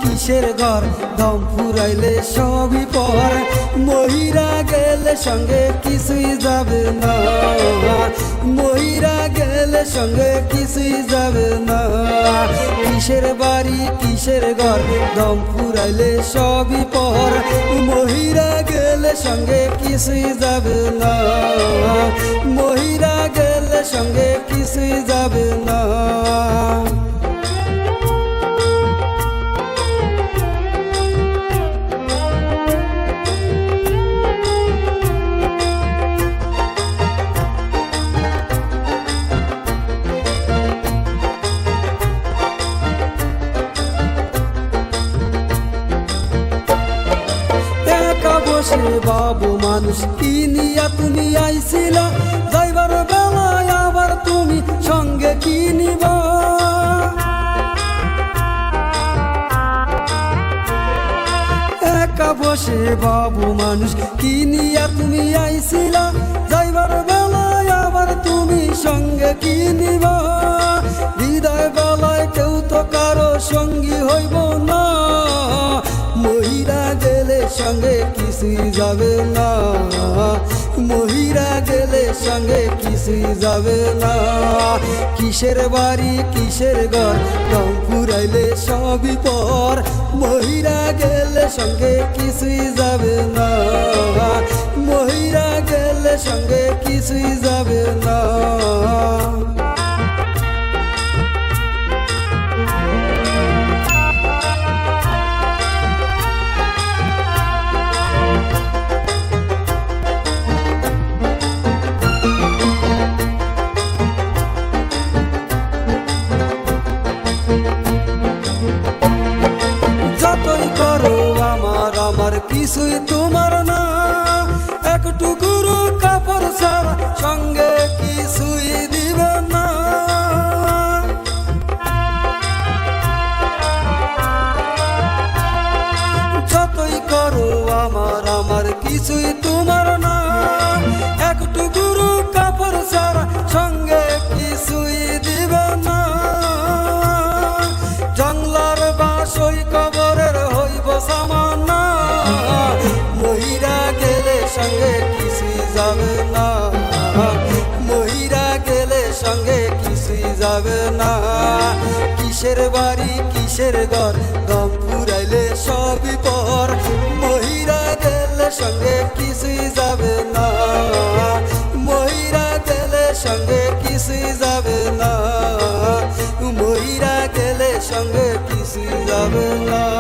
কিসের ঘর দম ফুরাইলে সবই পর মহিরা গেলে সঙ্গে কিছুই যাবে না মহিরা গেলে সঙ্গে কিছুই যাবে না কিসের বাড়ি কিসের ঘর দম ফুরাইলে সবই পর মহিরা গেলে সঙ্গে কিছুই যাবে না মহিরা গেলে সঙ্গে কিছুই যাবে না বসে বাবু মানুষ কি নিয়া তুমি আইছিলা যাইবার বেলায় আবার তুমি সঙ্গে কি নিবা একা বসে বাবু মানুষ কি নিয়া তুমি আইছিলা যাইবার বেলায় আবার তুমি সঙ্গে কি নিবা বিদায় বেলায় কেউ তো কারো সঙ্গী হইব না মহিরা গেলে সঙ্গে কিছুই যাবে না মহিরা গেলে সঙ্গে কিছুই যাবে না কিসের বাড়ি কিসের ঘর দম ফুরাইলে সবই পর মহিরা গেলে সঙ্গে কিছুই যাবে না মহিরা গেলে সঙ্গে কিছুই যাবে না যতই করো আমার আমার কিছুই তোমার না একটু গুরু কাপড় ছাড়া সঙ্গে কিছুই দিবে না যতই করো আমার আমার কিছুই তোমার না একটু গুরু কাপড় ছাড়া সঙ্গে কিছুই দিবে না জংলার বাসই কবরের হইব সামানা মহিরা গেলে সঙ্গে কিছুই যাবে না মহিরা গেলে সঙ্গে কিছুই যাবে না কিসের বাড়ি কিসের ঘর দম ফুরাইলে সবই পর মহিরা গেলে সঙ্গে কিছুই যাবে না মহিরা গেলে সঙ্গে কিছুই যাবে না মহিরা গেলে সঙ্গে কিছুই যাবে না।